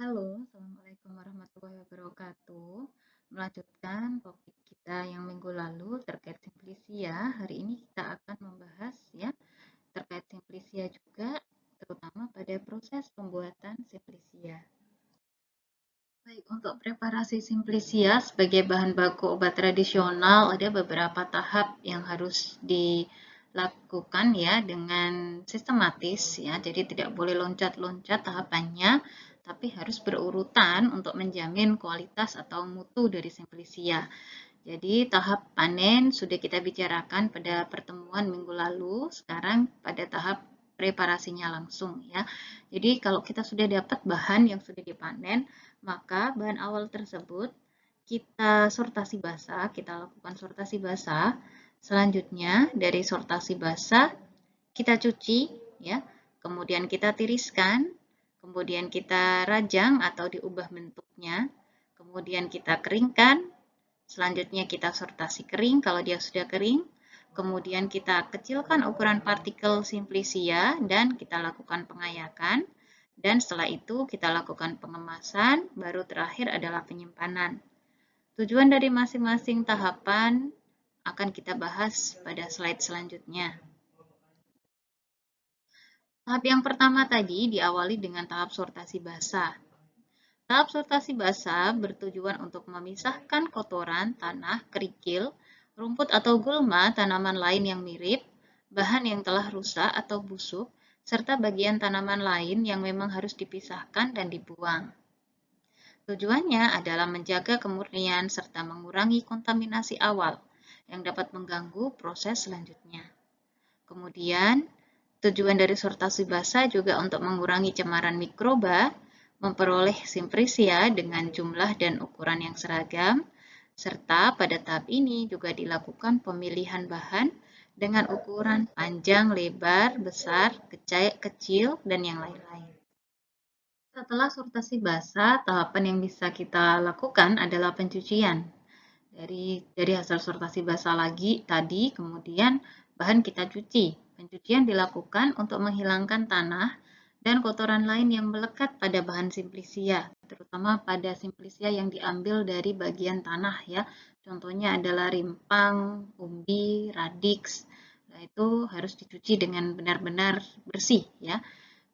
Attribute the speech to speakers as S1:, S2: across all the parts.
S1: Halo, Assalamualaikum warahmatullahi wabarakatuh. Melanjutkan topik kita yang minggu lalu terkait simplisia. Hari ini kita akan membahas terkait simplisia juga, terutama pada proses pembuatan simplisia. Baik, untuk preparasi simplisia sebagai bahan baku obat tradisional ada beberapa tahap yang harus dilakukan ya dengan sistematis ya. Jadi tidak boleh loncat-loncat tahapannya, tapi harus berurutan untuk menjamin kualitas atau mutu dari simplisia. Jadi tahap panen sudah kita bicarakan pada pertemuan minggu lalu, sekarang pada tahap preparasinya langsung ya. Jadi kalau kita sudah dapat bahan yang sudah dipanen, maka bahan awal tersebut kita sortasi basah, kita lakukan sortasi basah. Selanjutnya dari sortasi basah kita cuci ya, kemudian kita tiriskan, kemudian kita rajang atau diubah bentuknya, kemudian kita keringkan. Selanjutnya kita sortasi kering kalau dia sudah kering. Kemudian kita kecilkan ukuran partikel simplisia dan kita lakukan pengayakan. Dan setelah itu kita lakukan pengemasan, baru terakhir adalah penyimpanan. Tujuan dari masing-masing tahapan akan kita bahas pada slide selanjutnya. Tahap yang pertama tadi diawali dengan tahap sortasi basah. Tahap sortasi basah bertujuan untuk memisahkan kotoran, tanah, kerikil, rumput atau gulma, tanaman lain yang mirip, bahan yang telah rusak atau busuk, serta bagian tanaman lain yang memang harus dipisahkan dan dibuang. Tujuannya adalah menjaga kemurnian serta mengurangi kontaminasi awal yang dapat mengganggu proses selanjutnya. Kemudian, tujuan dari sortasi basah juga untuk mengurangi cemaran mikroba, memperoleh simplisia dengan jumlah dan ukuran yang seragam, serta pada tahap ini juga dilakukan pemilihan bahan dengan ukuran panjang, lebar, besar, kecil, dan yang lain-lain. Setelah sortasi basah, tahapan yang bisa kita lakukan adalah pencucian. Dari hasil sortasi basah lagi tadi, kemudian bahan kita cuci. Pencucian dilakukan untuk menghilangkan tanah dan kotoran lain yang melekat pada bahan simplisia, terutama pada simplisia yang diambil dari bagian tanah ya. Contohnya adalah rimpang, umbi, radix. Nah, itu harus dicuci dengan benar-benar bersih ya.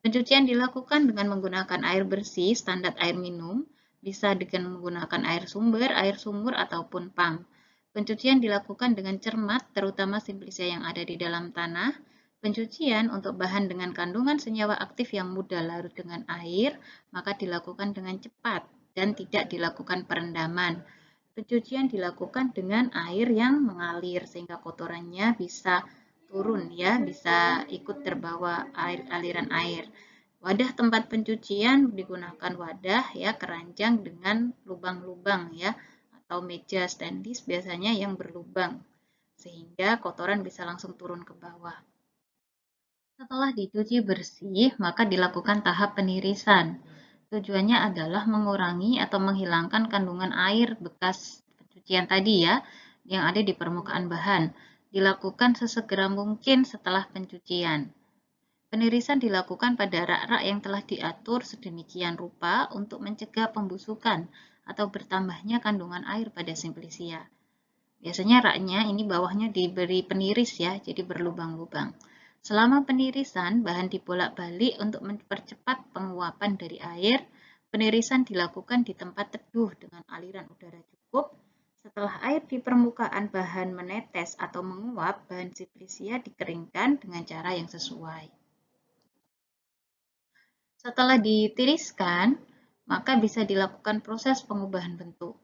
S1: Pencucian dilakukan dengan menggunakan air bersih standar air minum, bisa dengan menggunakan air sumur, ataupun pump. Pencucian dilakukan dengan cermat, terutama simplisia yang ada di dalam tanah. Pencucian untuk bahan dengan kandungan senyawa aktif yang mudah larut dengan air, maka dilakukan dengan cepat dan tidak dilakukan perendaman. Pencucian dilakukan dengan air yang mengalir sehingga kotorannya bisa turun ya, bisa ikut terbawa aliran air. Wadah tempat pencucian digunakan wadah ya keranjang dengan lubang-lubang ya, atau meja stainless biasanya yang berlubang sehingga kotoran bisa langsung turun ke bawah. Setelah dicuci bersih, maka dilakukan tahap penirisan. Tujuannya adalah mengurangi atau menghilangkan kandungan air bekas pencucian tadi ya, yang ada di permukaan bahan. Dilakukan sesegera mungkin setelah pencucian. Penirisan dilakukan pada rak-rak yang telah diatur sedemikian rupa untuk mencegah pembusukan atau bertambahnya kandungan air pada simplisia. Biasanya raknya ini bawahnya diberi peniris ya, jadi berlubang-lubang. Selama penirisan, bahan dibolak-balik untuk mempercepat penguapan dari air. Penirisan dilakukan di tempat teduh dengan aliran udara cukup. Setelah air di permukaan bahan menetes atau menguap, bahan simplisia dikeringkan dengan cara yang sesuai. Setelah ditiriskan, maka bisa dilakukan proses pengubahan bentuk.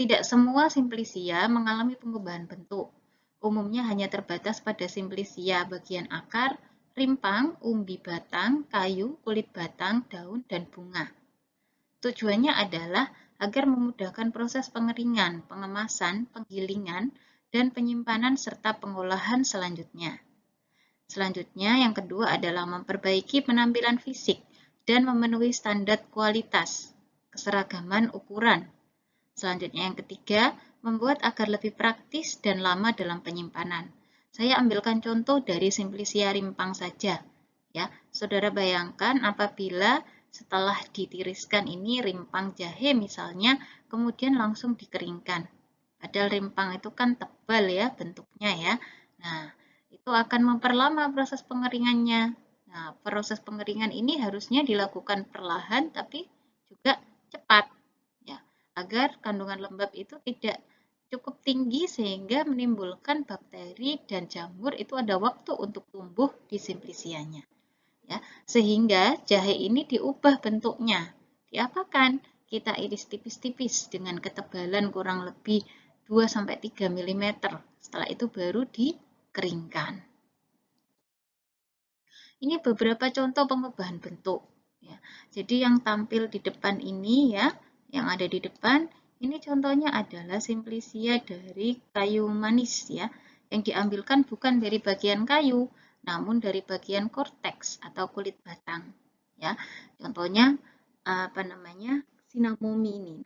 S1: Tidak semua simplisia mengalami pengubahan bentuk. Umumnya hanya terbatas pada simplisia bagian akar, rimpang, umbi batang, kayu, kulit batang, daun, dan bunga. Tujuannya adalah agar memudahkan proses pengeringan, pengemasan, penggilingan, dan penyimpanan serta pengolahan selanjutnya. Selanjutnya, yang kedua adalah memperbaiki penampilan fisik dan memenuhi standar kualitas, keseragaman ukuran. Selanjutnya yang ketiga, membuat agar lebih praktis dan lama dalam penyimpanan. Saya ambilkan contoh dari simplisia rimpang saja. Ya, saudara bayangkan apabila setelah ditiriskan ini rimpang jahe misalnya, kemudian langsung dikeringkan. Padahal rimpang itu kan tebal ya bentuknya ya. Nah, itu akan memperlama proses pengeringannya. Nah, proses pengeringan ini harusnya dilakukan perlahan tapi juga cepat ya, agar kandungan lembab itu tidak cukup tinggi sehingga menimbulkan bakteri dan jamur itu ada waktu untuk tumbuh di simplicianya. Ya, sehingga jahe ini diubah bentuknya. Diapakan? Kita iris tipis-tipis dengan ketebalan kurang lebih 2-3 mm. Setelah itu baru dikeringkan. Ini beberapa contoh pengubahan bentuk. Ya. Jadi yang tampil di depan ini ya, yang ada di depan, ini contohnya adalah simplicia dari kayu manis ya, yang diambilkan bukan dari bagian kayu, namun dari bagian korteks atau kulit batang. Ya, contohnya apa namanya? Cinnamomum ini.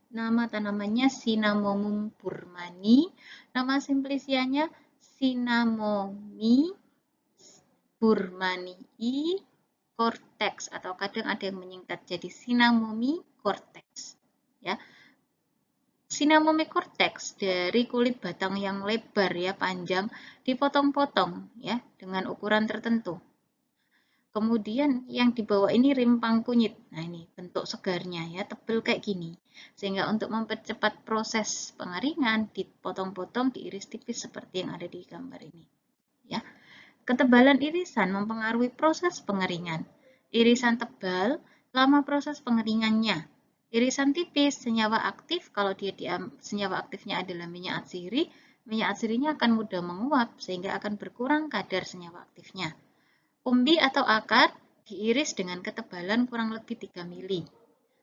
S1: Nama tanamannya Cinnamomum burmani. Nama simplicianya Cinnamomum burmanii cortex, atau kadang ada yang menyingkat jadi Cinnamomum cortex ya. Cinnamomum cortex dari kulit batang yang lebar ya, panjang, dipotong-potong ya dengan ukuran tertentu. Kemudian yang di bawah ini rimpang kunyit. Nah, ini bentuk segarnya ya, tebal kayak gini. Sehingga untuk mempercepat proses pengeringan dipotong-potong, diiris tipis seperti yang ada di gambar ini ya. Ketebalan irisan mempengaruhi proses pengeringan. Irisan tebal, lama proses pengeringannya. Irisan tipis, senyawa aktif, kalau senyawa aktifnya adalah minyak atsirinya akan mudah menguap sehingga akan berkurang kadar senyawa aktifnya. Umbi atau akar diiris dengan ketebalan kurang lebih 3 mili.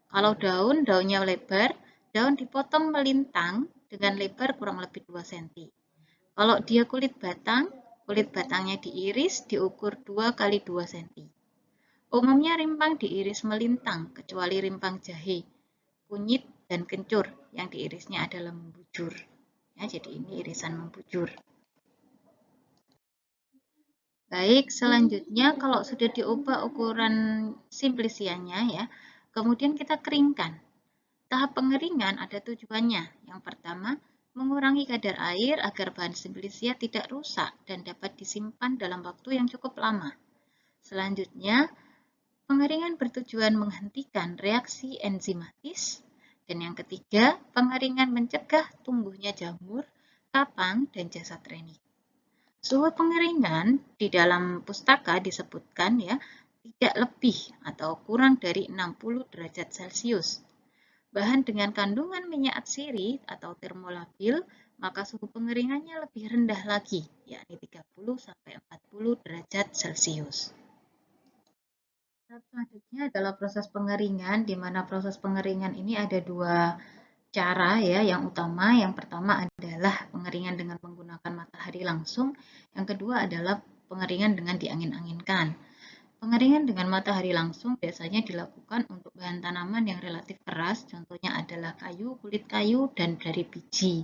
S1: Kalau daunnya lebar, daun dipotong melintang dengan lebar kurang lebih 2 cm. Kalau dia kulit batangnya diiris diukur 2 kali 2 cm. Umumnya rimpang diiris melintang, kecuali rimpang jahe, kunyit, dan kencur yang diirisnya adalah membujur. Ya, jadi ini irisan membujur. Baik, selanjutnya kalau sudah diubah ukuran simplicianya ya, kemudian kita keringkan. Tahap pengeringan ada tujuannya. Yang pertama, mengurangi kadar air agar bahan simplicia tidak rusak dan dapat disimpan dalam waktu yang cukup lama. Selanjutnya, pengeringan bertujuan menghentikan reaksi enzimatis. Dan yang ketiga, pengeringan mencegah tumbuhnya jamur, kapang, dan jasad renik. Suhu pengeringan di dalam pustaka disebutkan ya, tidak lebih atau kurang dari 60 derajat Celcius. Bahan dengan kandungan minyak atsiri atau termolabil, maka suhu pengeringannya lebih rendah lagi, yakni 30-40 derajat Celcius. Selanjutnya adalah proses pengeringan, di mana proses pengeringan ini ada dua cara ya. Yang utama, yang pertama adalah pengeringan dengan menggunakan matahari langsung, yang kedua adalah pengeringan dengan diangin-anginkan. Pengeringan dengan matahari langsung biasanya dilakukan untuk bahan tanaman yang relatif keras, contohnya adalah kayu, kulit kayu, dan dari biji.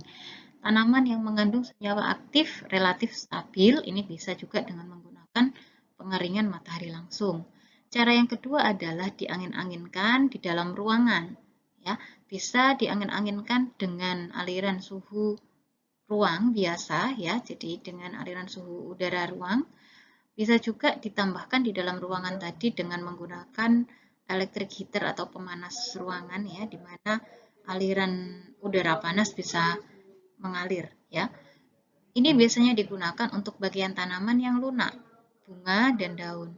S1: Tanaman yang mengandung senyawa aktif relatif stabil, ini bisa juga dengan menggunakan pengeringan matahari langsung. Cara yang kedua adalah diangin-anginkan di dalam ruangan. Ya, bisa diangin-anginkan dengan aliran suhu ruang biasa, ya, jadi dengan aliran suhu udara ruang. Bisa juga ditambahkan di dalam ruangan tadi dengan menggunakan electric heater atau pemanas ruangan ya, di mana aliran udara panas bisa mengalir ya. Ini biasanya digunakan untuk bagian tanaman yang lunak, bunga dan daun.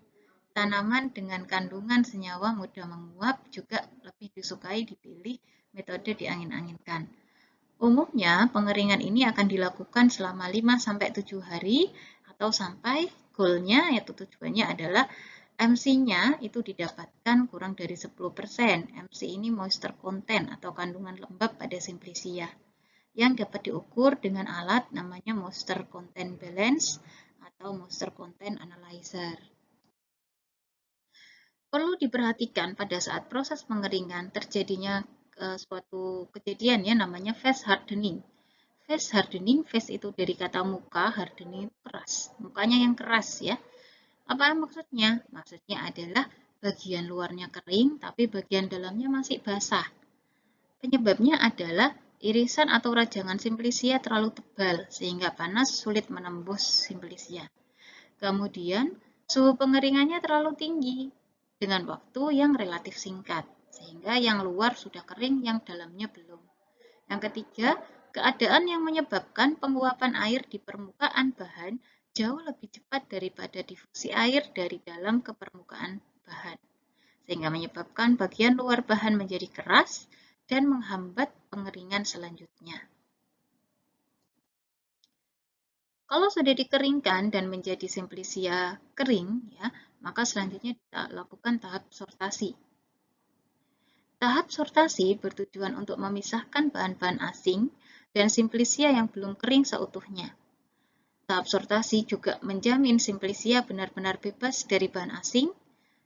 S1: Tanaman dengan kandungan senyawa mudah menguap juga lebih disukai dipilih metode diangin-anginkan. Umumnya pengeringan ini akan dilakukan selama 5-7 hari atau sampai goalnya, yaitu tujuannya adalah MC-nya itu didapatkan kurang dari 10%. MC ini moisture content atau kandungan lembab pada simplicia, yang dapat diukur dengan alat namanya moisture content balance atau moisture content analyzer. Perlu diperhatikan pada saat proses pengeringan terjadinya suatu kejadian ya, namanya phase hardening. Phase hardening, phase itu dari kata muka, hardening keras. Mukanya yang keras ya. Apa maksudnya? Maksudnya adalah bagian luarnya kering tapi bagian dalamnya masih basah. Penyebabnya adalah irisan atau rajangan simplisia terlalu tebal sehingga panas sulit menembus simplisia. Kemudian, suhu pengeringannya terlalu tinggi dengan waktu yang relatif singkat, sehingga yang luar sudah kering, yang dalamnya belum. Yang ketiga, keadaan yang menyebabkan penguapan air di permukaan bahan jauh lebih cepat daripada difusi air dari dalam ke permukaan bahan, sehingga menyebabkan bagian luar bahan menjadi keras dan menghambat pengeringan selanjutnya. Kalau sudah dikeringkan dan menjadi simplisia kering, ya, maka selanjutnya kita lakukan tahap sortasi. Tahap sortasi bertujuan untuk memisahkan bahan-bahan asing dan simplisia yang belum kering seutuhnya. Tahap sortasi juga menjamin simplisia benar-benar bebas dari bahan asing.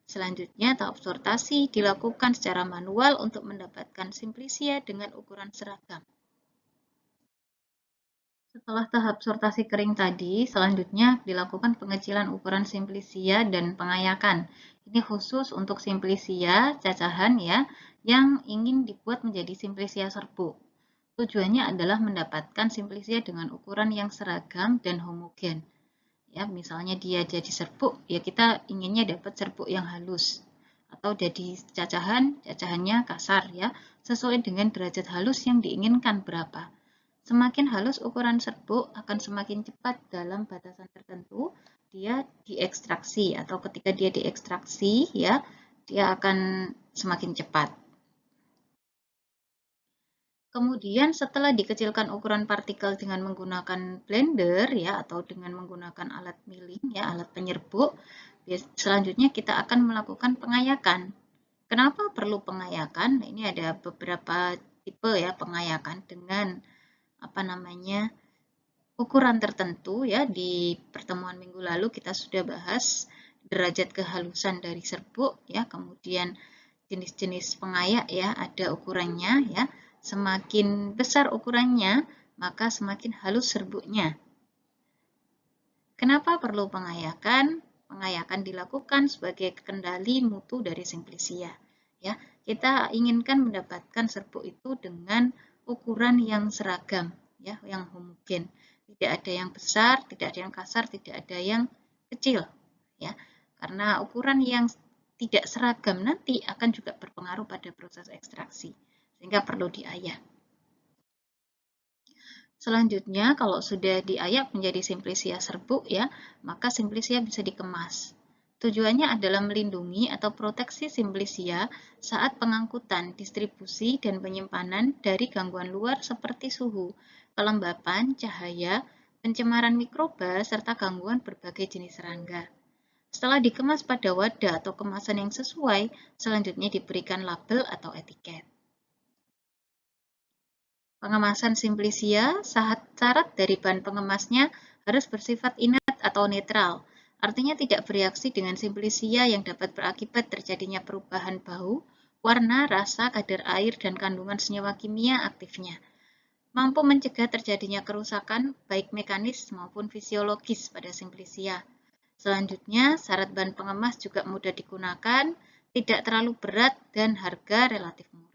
S1: Selanjutnya, tahap sortasi dilakukan secara manual untuk mendapatkan simplisia dengan ukuran seragam. Setelah tahap sortasi kering tadi, selanjutnya dilakukan pengecilan ukuran simplisia dan pengayakan. Ini khusus untuk simplisia cacahan ya, yang ingin dibuat menjadi simplisia serbuk. Tujuannya adalah mendapatkan simplisia dengan ukuran yang seragam dan homogen. Ya, misalnya dia jadi serbuk, ya kita inginnya dapat serbuk yang halus. Atau jadi cacahannya kasar ya, sesuai dengan derajat halus yang diinginkan berapa. Semakin halus ukuran serbuk akan semakin cepat dalam batasan tertentu dia diekstraksi, atau ketika dia diekstraksi ya, dia akan semakin cepat. Kemudian setelah dikecilkan ukuran partikel dengan menggunakan blender ya, atau dengan menggunakan alat milling ya, alat penyerbuk, selanjutnya kita akan melakukan pengayakan. Kenapa perlu pengayakan? Nah, ini ada beberapa tipe ya pengayakan dengan ukuran tertentu ya. Di pertemuan minggu lalu kita sudah bahas derajat kehalusan dari serbuk ya, kemudian jenis-jenis pengayak ya, ada ukurannya ya. Semakin besar ukurannya, maka semakin halus serbuknya. Kenapa perlu pengayakan? Pengayakan dilakukan sebagai kendali mutu dari simplisia. Ya, kita inginkan mendapatkan serbuk itu dengan ukuran yang seragam, ya, yang homogen. Tidak ada yang besar, tidak ada yang kasar, tidak ada yang kecil, ya. Karena ukuran yang tidak seragam nanti akan juga berpengaruh pada proses ekstraksi, sehingga perlu diayak. Selanjutnya, kalau sudah diayak menjadi simplisia serbuk ya, maka simplisia bisa dikemas. Tujuannya adalah melindungi atau proteksi simplisia saat pengangkutan, distribusi, dan penyimpanan dari gangguan luar seperti suhu, kelembapan, cahaya, pencemaran mikroba, serta gangguan berbagai jenis serangga. Setelah dikemas pada wadah atau kemasan yang sesuai, selanjutnya diberikan label atau etiket. Pengemasan simplisia, syarat dari bahan pengemasnya harus bersifat inert atau netral, artinya tidak bereaksi dengan simplisia yang dapat berakibat terjadinya perubahan bau, warna, rasa, kadar air, dan kandungan senyawa kimia aktifnya. Mampu mencegah terjadinya kerusakan baik mekanis maupun fisiologis pada simplisia. Selanjutnya, syarat bahan pengemas juga mudah digunakan, tidak terlalu berat, dan harga relatif murah.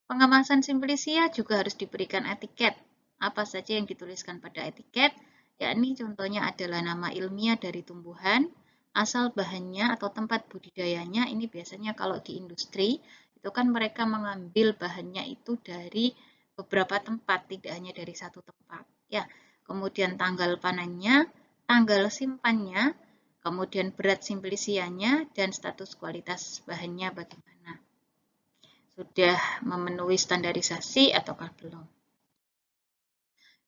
S1: Pengemasan simplisia juga harus diberikan etiket. Apa saja yang dituliskan pada etiket, yakni contohnya adalah nama ilmiah dari tumbuhan, asal bahannya atau tempat budidayanya. Ini biasanya kalau di industri, itu kan mereka mengambil bahannya itu dari beberapa tempat, tidak hanya dari satu tempat. Ya, kemudian tanggal panennya, tanggal simpannya, kemudian berat simplisianya, dan status kualitas bahannya bagaimana. Sudah memenuhi standarisasi ataukah belum.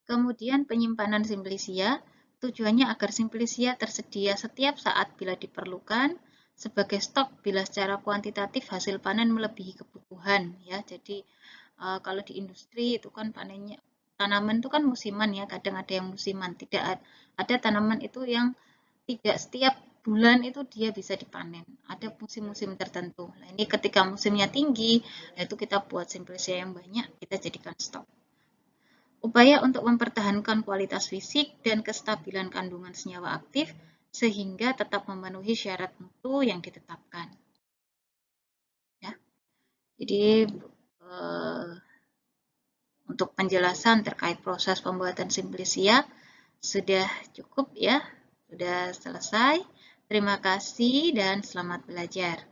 S1: Kemudian penyimpanan simplisia, tujuannya agar simplisia tersedia setiap saat bila diperlukan, sebagai stok bila secara kuantitatif hasil panen melebihi kebutuhan ya. Jadi kalau di industri itu kan panennya tanaman itu kan musiman ya, kadang ada yang musiman, tidak ada tanaman itu yang tidak setiap bulan itu dia bisa dipanen. Ada musim-musim tertentu. Nah, ini ketika musimnya tinggi, nah itu kita buat simplisia yang banyak, kita jadikan stok. Upaya untuk mempertahankan kualitas fisik dan kestabilan kandungan senyawa aktif sehingga tetap memenuhi syarat mutu yang ditetapkan. Ya. Jadi untuk penjelasan terkait proses pembuatan simplisia sudah cukup ya, sudah selesai. Terima kasih dan selamat belajar.